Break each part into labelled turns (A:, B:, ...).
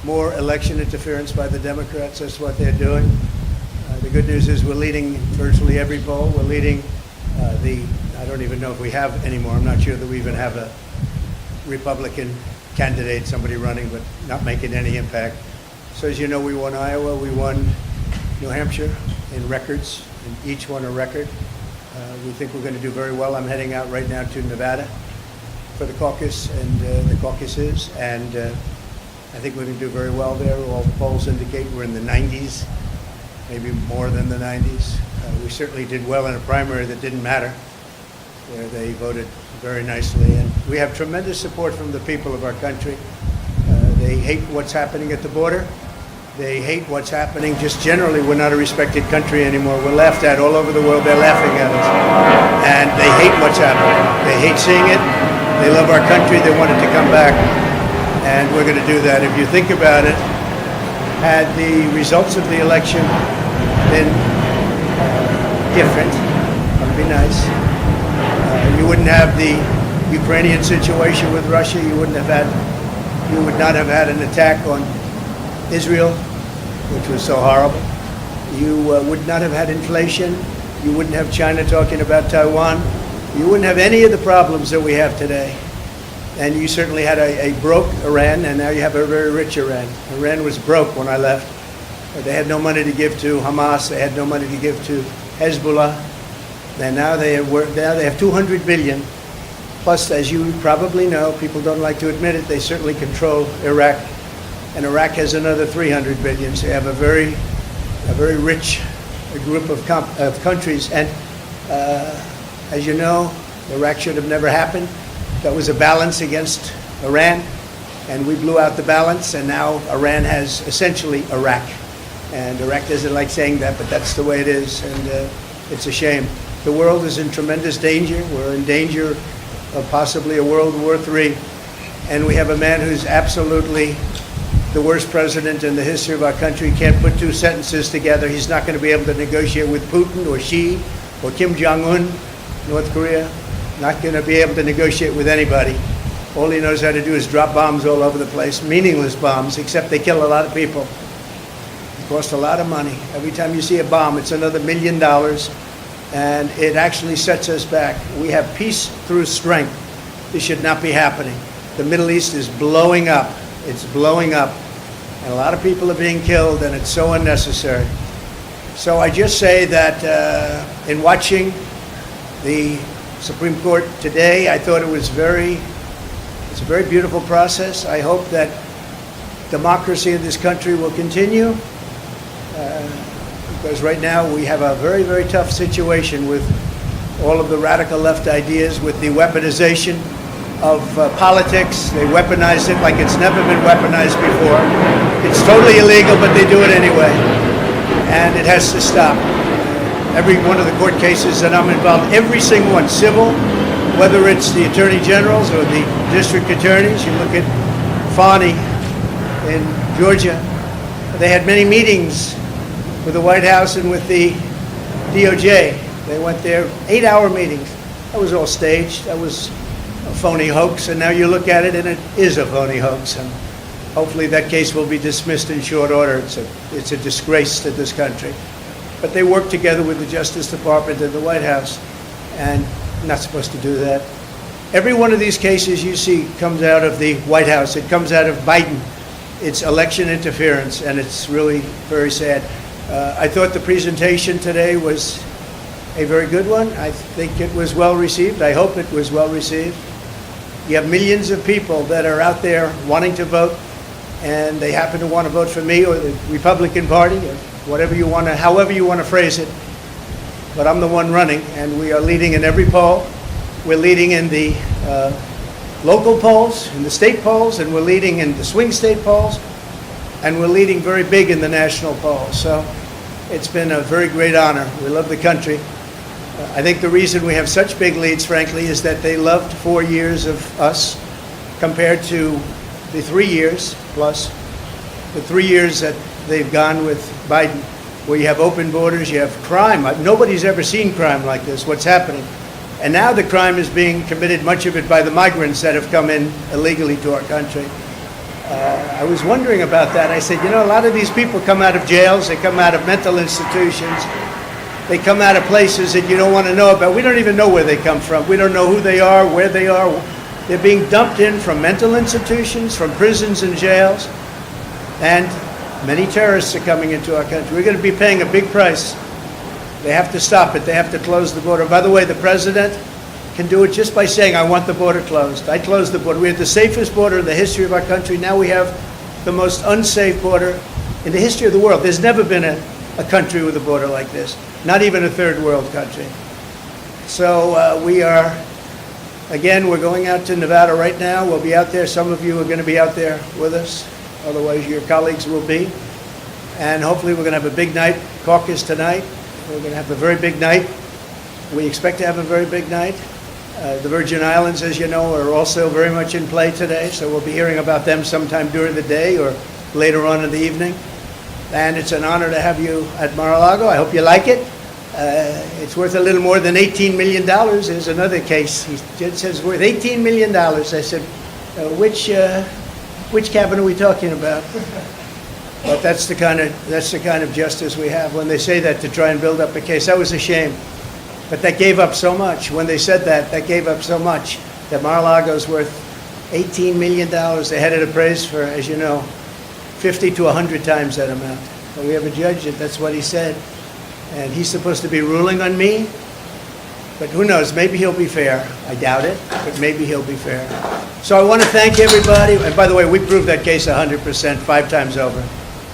A: more election interference by the Democrats. That's what they're doing. The good news is we're leading virtually every poll. We're leading I don't even know if we have anymore. I'm not sure that we even have a Republican candidate, somebody running, but not making any impact. So as you know, we won Iowa, we won New Hampshire in records, and each one a record. We think we're going to do very well. I'm heading out right now to Nevada for the caucus and the caucuses, and I think we're going to do very well there. All the polls indicate we're in the 90s, maybe more than the 90s. We certainly did well in a primary that didn't matter, where they voted very nicely. And we have tremendous support from the people of our country. They hate what's happening at the border. They hate what's happening just generally. We're not a respected country anymore. We're laughed at all over the world. They're laughing at us. And they hate what's happening. They hate seeing it. They love our country. They want it to come back. And we're going to do that. If you think about it, had the results of the election been different, that would be nice. You wouldn't have the Ukrainian situation with Russia. You would not have had an attack on Israel, which was so horrible. You would not have had inflation. You wouldn't have China talking about Taiwan. You wouldn't have any of the problems that we have today. And you certainly had a broke Iran, and now you have a very rich Iran. Iran was broke when I left. They had no money to give to Hamas. They had no money to give to Hezbollah. And now they have 200 billion. Plus, as you probably know, people don't like to admit it, they certainly control Iraq. And Iraq has another 300 billion. So you have a very rich group of countries. And as you know, Iraq should have never happened. That was a balance against Iran, and we blew out the balance, and now Iran has essentially Iraq. And Iraq doesn't like saying that, but that's the way it is, and it's a shame. The world is in tremendous danger. We're in danger of possibly a World War III, and we have a man who's absolutely the worst president in the history of our country. Can't put two sentences together. He's not going to be able to negotiate with Putin or Xi or Kim Jong-un, North Korea. Not going to be able to negotiate with anybody. All he knows how to do is drop bombs all over the place, meaningless bombs, except they kill a lot of people. It costs a lot of money. Every time you see a bomb, it's another $1 million, and it actually sets us back. We have peace through strength. This should not be happening. The Middle East is blowing up. It's blowing up, and a lot of people are being killed, and it's so unnecessary. So I just say that in watching the Supreme Court today, I thought it's a very beautiful process. I hope that democracy in this country will continue, because right now we have a very, very tough situation with all of the radical left ideas, with the weaponization of politics. They weaponize it like it's never been weaponized before. It's totally illegal, but they do it anyway, and it has to stop. Every one of the court cases that I'm involved, every single one, civil, whether it's the attorney generals or the district attorneys. You look at Fani in Georgia. They had many meetings with the White House and with the DOJ. They went there, 8-hour meetings. That was all staged. That was a phony hoax. And now you look at it, and it is a phony hoax. And hopefully that case will be dismissed in short order. It's a disgrace to this country. But they work together with the Justice Department and the White House, and not supposed to do that. Every one of these cases you see comes out of the White House. It comes out of Biden. It's election interference, and it's really very sad. I thought the presentation today was a very good one. I think it was well received. I hope it was well received. You have millions of people that are out there wanting to vote, and they happen to want to vote for me or the Republican Party, or whatever you want to, however you want to phrase it. But I'm the one running, and we are leading in every poll. We're leading in the local polls, in the state polls, and we're leading in the swing state polls, and we're leading very big in the national polls. So it's been a very great honor. We love the country. I think the reason we have such big leads, frankly, is that they loved 4 years of us compared to the 3 years plus, the 3 years that they've gone with Biden, where you have open borders, you have crime. Nobody's ever seen crime like this, what's happening. And now the crime is being committed, much of it by the migrants that have come in illegally to our country. I was wondering about that. I said, a lot of these people come out of jails, they come out of mental institutions, they come out of places that you don't want to know about. We don't even know where they come from. We don't know who they are, where they are. They're being dumped in from mental institutions, from prisons and jails, and many terrorists are coming into our country. We're going to be paying a big price. They have to stop it. They have to close the border. By the way, the president can do it just by saying, I want the border closed. I closed the border. We had the safest border in the history of our country. Now we have the most unsafe border in the history of the world. There's never been a country with a border like this, not even a third world country. So we are, again, we're going out to Nevada right now. We'll be out there. Some of you are going to be out there with us. Otherwise, your colleagues will be. And hopefully we're going to have a big night, caucus tonight. We're going to have a very big night. We expect to have a very big night. The Virgin Islands, as you know, are also very much in play today, so we'll be hearing about them sometime during the day or later on in the evening. And it's an honor to have you at Mara Lago. I hope you like it. It's worth a little more than $18 million. There's another case. He says it's worth $18 million. I said, which cabin are we talking about? But that's the kind of justice we have. When they say that to try and build up a case, that was a shame. But that gave up so much. When they said that gave up so much that Mar-a-Lago's worth $18 million. They had it appraised for, as you know, 50 to 100 times that amount. But we have a judge that's what he said. And he's supposed to be ruling on me. But who knows? Maybe he'll be fair. I doubt it, but maybe he'll be fair. So I want to thank everybody. And by the way, we proved that case 100%, 5 times over.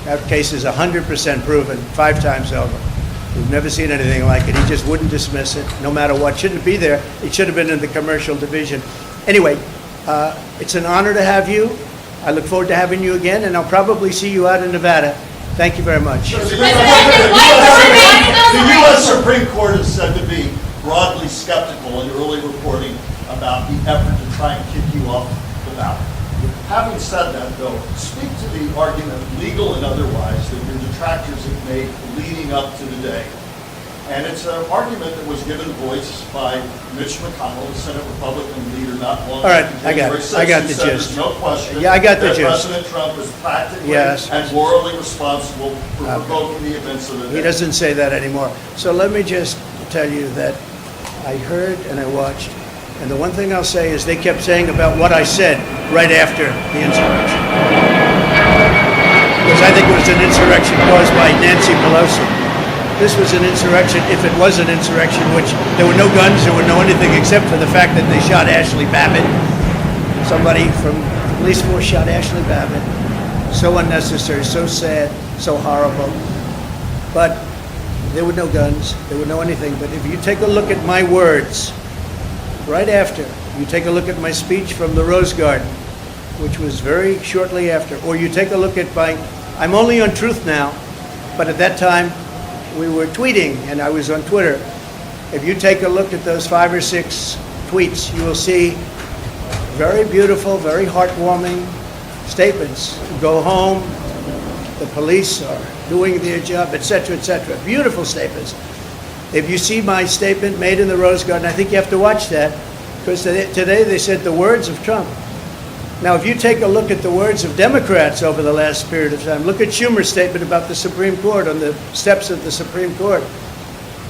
A: That case is 100% proven, 5 times over. We've never seen anything like it. He just wouldn't dismiss it, no matter what. Shouldn't be there. It should have been in the commercial division. Anyway, it's an honor to have you. I look forward to having you again, and I'll probably see you out in Nevada. Thank you very much.
B: The U.S. Supreme Court is said to be broadly skeptical in early reporting about the effort to try and kick you off the ballot. Having said that, though, speak to the argument, legal and otherwise, that your detractors have made leading up to the day. And it's an argument that was given voice by Mitch McConnell, the Senate Republican leader, not long
A: ago. All right, I got the gist.
B: There's no question
A: I got the gist.
B: President Trump is practically and morally responsible for provoking the events of the day.
A: He doesn't say that anymore. So let me just tell you that I heard and I watched. And the one thing I'll say is they kept saying about what I said right after the insurrection. Because I think it was an insurrection caused by Nancy Pelosi. This was an insurrection, if it was an insurrection, which there were no guns, there were no anything except for the fact that they shot Ashley Babbitt. Somebody from the police force shot Ashley Babbitt. So unnecessary, so sad, so horrible. But there were no guns, there were no anything. But if you take a look at my words, right after, you take a look at my speech from the Rose Garden, which was very shortly after, or you take a look at I'm only on Truth now, but at that time we were tweeting and I was on Twitter. If you take a look at those 5 or 6 tweets, you will see very beautiful, very heartwarming statements. Go home, the police are doing their job, etc., etc. Beautiful statements. If you see my statement made in the Rose Garden, I think you have to watch that, because today they said the words of Trump. Now, if you take a look at the words of Democrats over the last period of time, look at Schumer's statement about the Supreme Court on the steps of the Supreme Court.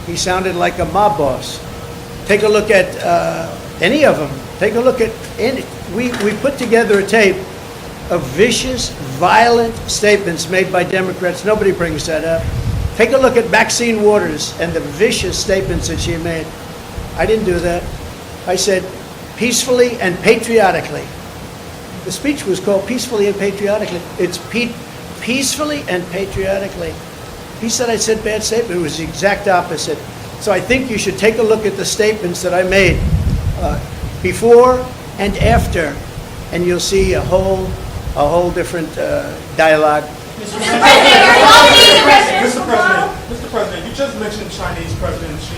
A: He sounded like a mob boss. Take a look at any of them. Take a look at any. We put together a tape of vicious, violent statements made by Democrats. Nobody brings that up. Take a look at Maxine Waters and the vicious statements that she made. I didn't do that. I said peacefully and patriotically. The speech was called Peacefully and Patriotically. It's peacefully and patriotically. He said I said bad statement. It was the exact opposite. So I think you should take a look at the statements that I made before and after, and you'll see a whole different dialogue.
C: Mr. President, you just mentioned Chinese President Xi.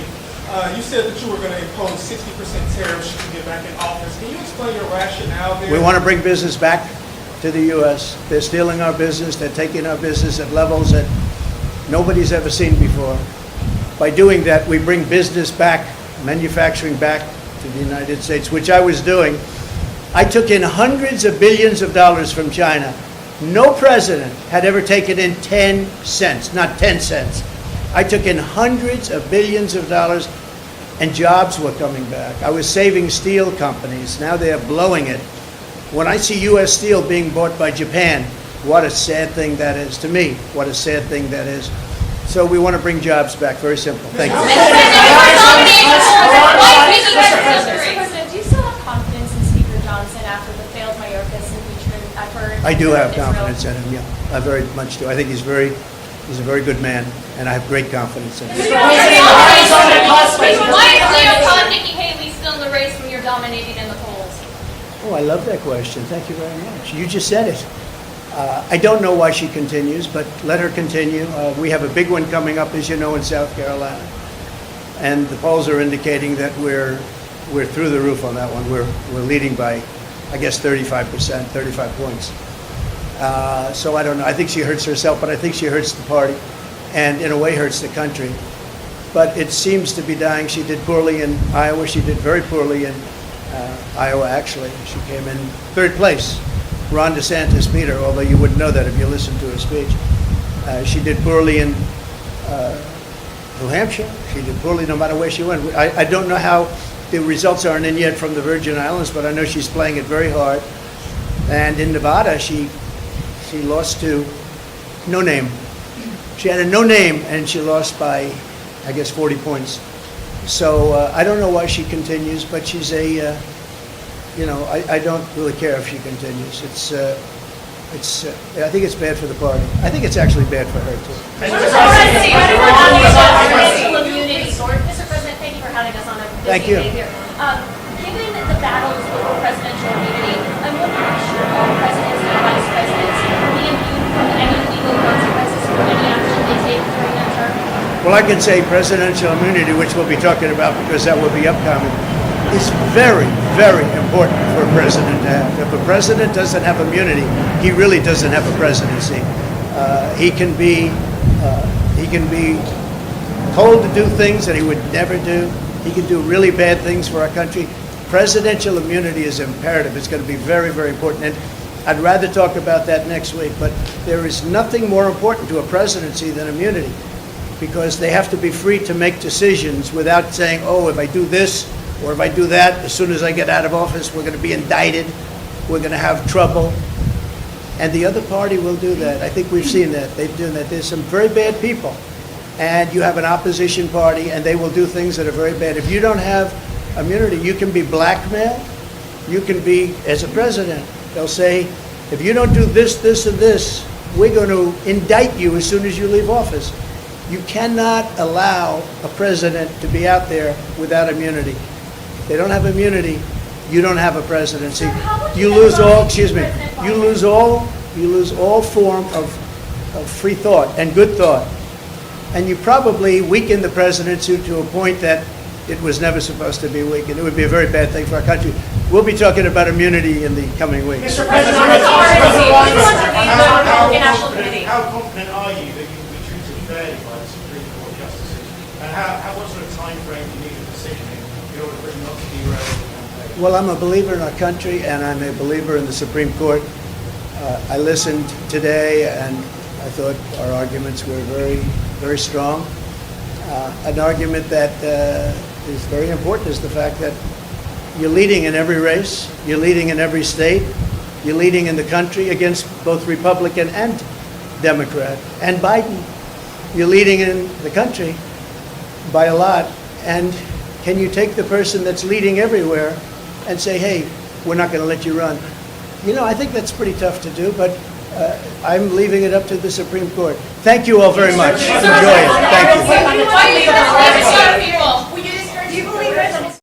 C: You said that you were going to impose 60% tariffs should you get back in office. Can you explain your rationale there?
A: We want to bring business back to the U.S. They're stealing our business. They're taking our business at levels that nobody's ever seen before. By doing that, we bring business back, manufacturing back to the United States, which I was doing I took in hundreds of billions of dollars from China. No president had ever taken in 10 cents, not 10 cents. I took in hundreds of billions of dollars, and jobs were coming back. I was saving steel companies. Now they're blowing it. When I see U.S. Steel being bought by Japan, what a sad thing that is to me. What a sad thing that is. So we want to bring jobs back. Very simple. Thank you.
D: Mr. President, do you still have confidence in Speaker Johnson after the failed Mayorkas impeachment effort?
A: I do have
D: Israel?
A: confidence in him, yeah. I very much do. I think he's a very good man, and I have great confidence in him.
D: Why is Leo Khan, Nikki Haley still in the race when you're dominating in the polls?
A: Oh, I love that question. Thank you very much. You just said it. I don't know why she continues, but let her continue. We have a big one coming up, as you know, in South Carolina. And the polls are indicating that we're through the roof on that one. We're leading by, I guess, 35%, 35 points. So I don't know. I think she hurts herself, but I think she hurts the party and in a way hurts the country. But it seems to be dying. She did poorly in Iowa. She did very poorly in Iowa, actually. She came in third place. Ron DeSantis beat her, although you wouldn't know that if you listened to her speech. She did poorly in New Hampshire. She did poorly no matter where she went. I don't know how the results aren't in yet from the Virgin Islands, but I know she's playing it very hard. And in Nevada, she lost to no name. She had a no name, and she lost by, I guess, 40 points. So I don't know why she continues, but she's a, I don't really care if she continues. I think it's bad for the party. I think it's actually bad for her, too.
D: Mr. President, thank you for having us on a
A: Thank
D: busy
A: you.
D: day here. Given the battles over presidential immunity, I'm looking to sure all presidents and vice presidents will be immune from any legal consequences for any action they take during their term.
A: Well, I can say presidential immunity, which we'll be talking about because that will be upcoming, is very, very important for a president to have. If a president doesn't have immunity, he really doesn't have a presidency. He can be told to do things that he would never do. He can do really bad things for our country. Presidential immunity is imperative. It's going to be very, very important. And I'd rather talk about that next week. But there is nothing more important to a presidency than immunity, because they have to be free to make decisions without saying, oh, if I do this or if I do that, as soon as I get out of office, we're going to be indicted, we're going to have trouble. And the other party will do that. I think we've seen that. They've done that. There's some very bad people. And you have an opposition party, and they will do things that are very bad. If you don't have immunity, you can be blackmailed. You can be, as a president, they'll say, if you don't do this, this, and this, we're going to indict you as soon as you leave office. You cannot allow a president to be out there without immunity. If they don't have immunity, you don't have a presidency. You lose all, you lose all form of free thought and good thought. And you probably weaken the presidency to a point that it was never supposed to be weakened. It would be a very bad thing for our country. We'll be talking about immunity in the coming weeks.
E: Mr. President, how confident are you that you will be treated fairly by the Supreme Court justices? And what sort of time frame do you need a decision in order for it not to derail the campaign?
A: Well, I'm a believer in our country, and I'm a believer in the Supreme Court. I listened today, and I thought our arguments were very, very strong. An argument that is very important is the fact that you're leading in every race, you're leading in every state, you're leading in the country against both Republican and Democrat, and Biden. You're leading in the country by a lot, and can you take the person that's leading everywhere and say, hey, we're not going to let you run? I think that's pretty tough to do, but I'm leaving it up to the Supreme Court. Thank you all very much. Enjoy it. Thank you.